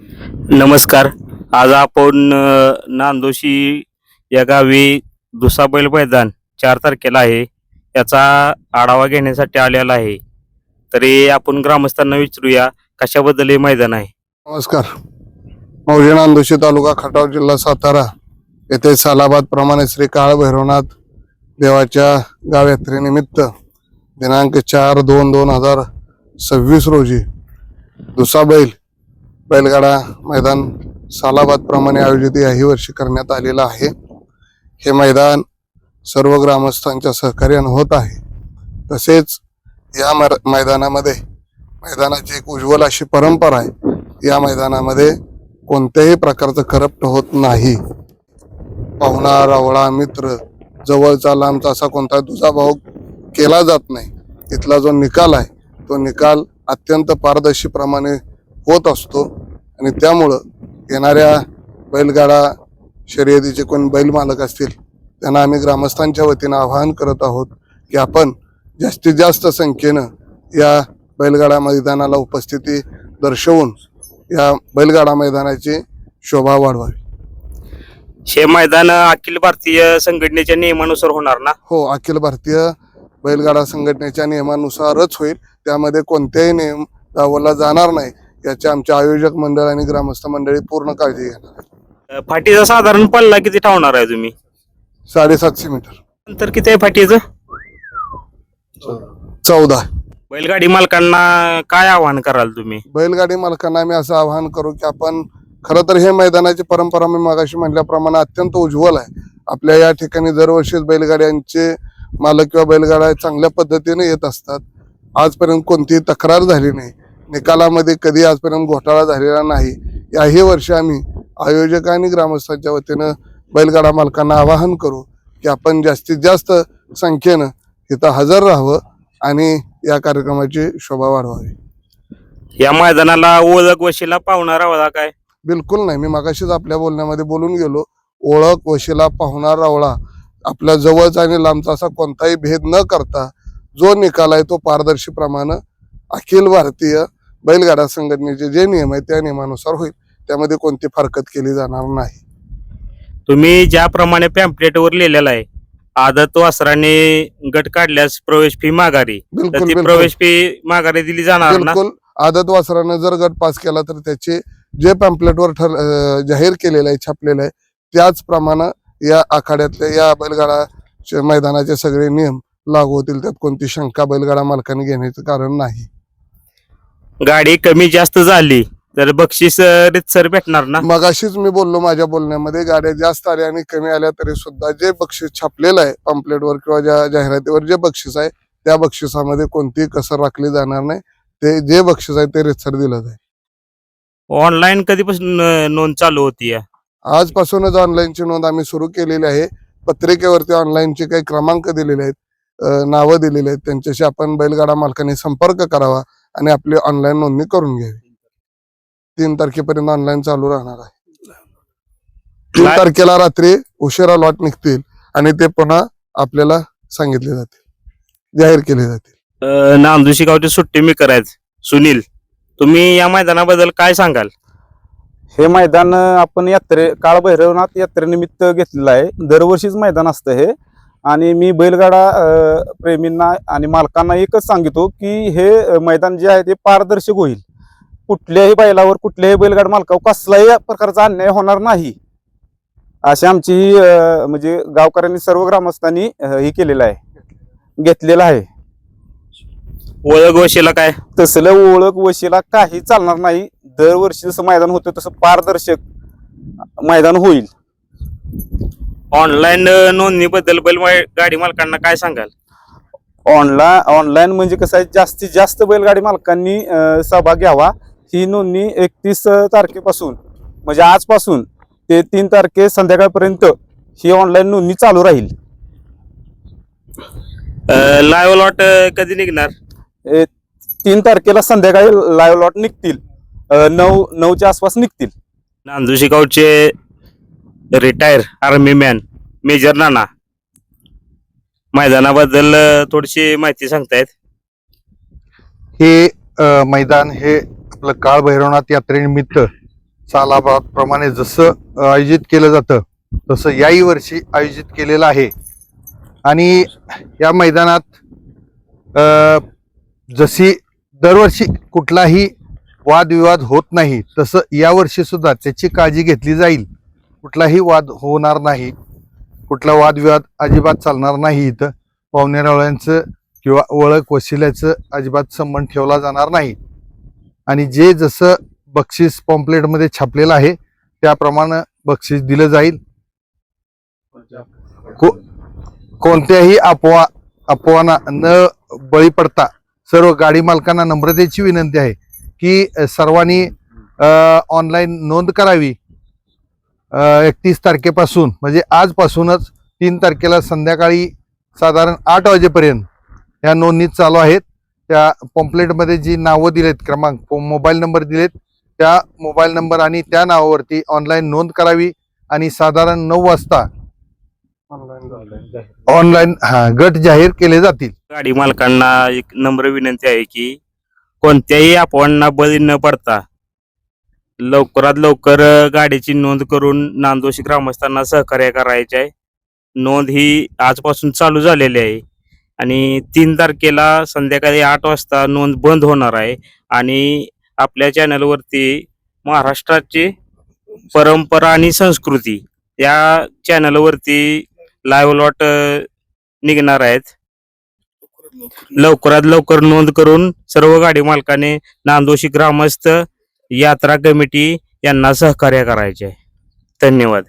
नमस्कार. आज आपण नांदोशी या गावी दुसाबैल मैदान 4 तारखेला आहे. याचा आढावा घेण्यासाठी आलेला आहे. तरी आपण ग्रामस्थांना विचारूया कशाबद्दल हे मैदान आहे. नमस्कार. मौजे नांदोशी तालुका खटाव जिल्हा सातारा येथे सालाबाद प्रमाणे श्री काळ भैरवनाथ देवाच्या गावयात्रेनिमित्त दिनांक 4/2/2026 रोजी दुसाबैल बैलगाडा मैदान सालाबाद प्रमाणे आयोजित याही वर्षी करण्यात आलेलं आहे. हे मैदान सर्व ग्रामस्थांच्या सहकार्याने होत आहे. तसेच या मैदानामध्ये मैदानाची एक उज्ज्वल अशी परंपरा आहे. या मैदानामध्ये कोणत्याही प्रकारचं करप्ट होत नाही. पाहुणा रावळा मित्र जवळचा लांबचा असा कोणता दुजाभाव केला जात नाही. इथला जो निकाल आहे तो निकाल अत्यंत पारदर्शीप्रमाणे होत असतो आणि त्यामुळं येणाऱ्या बैलगाडा शर्यतीचे कोण बैल मालक असतील त्यांना आम्ही ग्रामस्थांच्या वतीनं आवाहन करत आहोत की आपण जास्तीत जास्त संख्येनं या बैलगाडा मैदानाला उपस्थिती दर्शवून या बैलगाडा मैदानाची शोभा वाढवावी. हे मैदान अखिल भारतीय संघटनेच्या नियमानुसार होणार ना? हो, अखिल भारतीय बैलगाडा संघटनेच्या नियमानुसारच होईल. त्यामध्ये कोणत्याही नियम दावला जाणार नाही याची आमच्या आयोजक मंडळ आणि ग्रामस्थ मंडळी पूर्ण काळजी घेणार. फाटीचा साधारण पल्ला किती ठेवणार आहे तुम्ही? 750 मीटर. अंतर किती आहे फाटीचं? 14. बैलगाडी मालकांना काय आवाहन कराल तुम्ही? बैलगाडी मालकांना आम्ही असं आवाहन करू की आपण खरं तर हे मैदानाची परंपरा मी मागाशी म्हटल्याप्रमाणे अत्यंत उज्ज्वल आहे. आपल्या या ठिकाणी दरवर्षीच बैलगाड्यांचे मालक किंवा बैलगाड्या चांगल्या पद्धतीने येत असतात. आजपर्यंत कोणतीही तक्रार झाली नाही. निकालामध्ये कधी आजपर्यंत घोटाळा झालेला नाही. याही वर्षी आम्ही आयोजक आणि ग्रामस्थांच्या वतीनं बैलगाडा मालकांना आवाहन करू की आपण जास्तीत जास्त संख्येनं इथं हजर राहावं आणि या कार्यक्रमाची शोभा वाढवावी. या मैदानाला ओळख वशिला पाहुणा रावळा काय? बिलकुल नाही. मी मागाशीच आपल्या बोलण्यामध्ये बोलून गेलो. ओळख वशिला पाहुणा रावळा आपल्या जवळचा आणि लांबचा असा कोणताही भेद न करता जो निकाल आहे तो पारदर्शीप्रमाणे अखिल भारतीय बैलगाडा संघटनेचे जे नियम आहेत त्या नियमानुसार होईल. त्यामध्ये कोणती फारकत केली जाणार नाही. तुम्ही ज्याप्रमाणे पॅम्पलेटवर लिहिलेलं आहे आदत वासराने गट काढल्यास प्रवेश फी माघारी, तर ती बिलकुल प्रवेश फी माघारी दिली जाणार ना? बिलकुल. आदत वासरानं जर गट पास केला तर त्याचे जे पॅम्पलेटवर जाहीर केलेलं आहे छापलेलं आहे त्याचप्रमाणे या आखाड्यातल्या या बैलगाडा मैदानाचे सगळे नियम लागू होतील. त्यात कोणती शंका बैलगाडा मालकांनी घेण्याचं कारण नाही. गाडी कमी जास्त झाली तर बक्षीस रितसर भेटणार ना? मगाशीच मी बोललो माझ्या बोलण्यामध्ये गाड्या जास्त आल्या आणि कमी आल्या तरी सुद्धा जे बक्षीस छापलेलं आहे पॅम्पलेटवर किंवा ज्या जाहिरातीवर जे बक्षीस आहे त्या बक्षिसामध्ये कोणतीही कसर राखली जाणार नाही. ते जे बक्षीस आहे ते रितसर दिलं जाईल. ऑनलाईन कधीपासून नोंद चालू होती? आजपासूनच ऑनलाईनची नोंद आम्ही सुरू केलेली आहे. पत्रिकेवरती ऑनलाईनचे काही क्रमांक दिलेले आहेत, नावं दिलेली आहेत. त्यांच्याशी आपण बैलगाडा मालकांनी संपर्क करावा आणि आपली ऑनलाईन नोंदणी करून घ्यावी. 3 तारखेपर्यंत ऑनलाईन चालू राहणार आहे. 3 तारखेला रात्री उशिरा लॉट निघतील आणि ते पुन्हा आपल्याला सांगितले जातील, जाहीर केले जातील. नांदोशी गावचे सुट्टी मेकर आहेत सुनील, तुम्ही या मैदानाबद्दल काय सांगाल? हे मैदान आपण काळ भैरवनाथ यात्रेनिमित्त घेतलेलं आहे. दरवर्षीच मैदान असतं हे. आणि मी बैलगाडा प्रेमींना आणि मालकांना एकच सांगतो की हे मैदान जे आहे ते पारदर्शक होईल. कुठल्याही बैलावर कुठल्याही बैलगाडा मालकावर कसलाही प्रकारचा अन्याय होणार नाही अशी आमची म्हणजे गावकऱ्यांनी सर्व ग्रामस्थांनी हे केलेलं आहे, घेतलेलं आहे. ओळख वशिला काय? तसलं ओळख वशिला काही चालणार नाही. दरवर्षी जसं मैदान होतं तसं पारदर्शक मैदान होईल. ऑनलाईन नोंदणीबद्दल गाडी मालकांना काय सांगाल? ऑनलाईन म्हणजे कसं आहे, जास्तीत जास्त बैलगाडी मालकांनी सहभाग घ्यावा. ही नोंदणी 31 तारखेपासून म्हणजे आजपासून ते 3 तारखे संध्याकाळपर्यंत ही ऑनलाईन नोंदणी चालू राहील. लाईव्ह लॉट कधी निघणार? 3 तारखेला संध्याकाळी लाईव्ह लॉट निघतील. 9च्या आसपास निघतील. नांदोशी गावचे रिटायर आर्मी मॅन मेजर नाना मैदानाबद्दल थोडीशी माहिती सांगतायत? हे मैदान हे आपलं काळ भैरवनाथ यात्रेनिमित्त सालाबादप्रमाणे जसं आयोजित केलं जातं तसं याही वर्षी आयोजित केलेलं आहे. आणि या मैदानात जशी दरवर्षी कुठलाही वादविवाद होत नाही तसं यावर्षी सुद्धा त्याची काळजी घेतली जाईल. कुठलाही वाद होणार नाही, कुठला वादविवाद अजिबात चालणार नाही. इथं पाहुणेरावळ्यांचं किंवा ओळख वशिल्याचं अजिबात संबंध ठेवला जाणार नाही. आणि जे जसं बक्षीस पॉम्पलेटमध्ये छापलेलं आहे त्याप्रमाणे बक्षीस दिलं जाईल. कोणत्याही अफवांना न बळी पडता सर्व गाडी मालकांना नम्रतेची विनंती आहे की सर्वांनी ऑनलाईन नोंद करावी. 31 तारखेपासून म्हणजे आजपासूनच 3 तारखेला संध्याकाळी साधारण 8 वाजेपर्यंत ह्या नोंदणी चालू आहेत. त्या पॉम्पलेटमध्ये जी नावं दिलेत, क्रमांक, मोबाईल नंबर दिलेत, त्या मोबाईल नंबर आणि त्या नावावरती ऑनलाईन नोंद करावी. आणि साधारण 9 वाजता ऑनलाईन गट जाहीर केले जातील. गाडी मालकांना एक नम्र विनंती आहे की कोणत्याही अफवांना बळी न पडता लवकरात लवकर गाडीची नोंद करून नांदोशी ग्रामस्थांना सहकार्य करायचे आहे. नोंद ही आजपासून चालू झालेली आहे आणि 3 तारखेला संध्याकाळी 8 वाजता नोंद बंद होणार आहे. आणि आपल्या चॅनलवरती महाराष्ट्राची परंपरा आणि संस्कृती या चॅनलवरती लाईव्ह लॉट निघणार आहेत. लवकरात लवकर नोंद करून सर्व गाडी मालकाने नांदोशी ग्रामस्थ यात्रा कमिटी यांना सहकार्य करायचे आहे. धन्यवाद.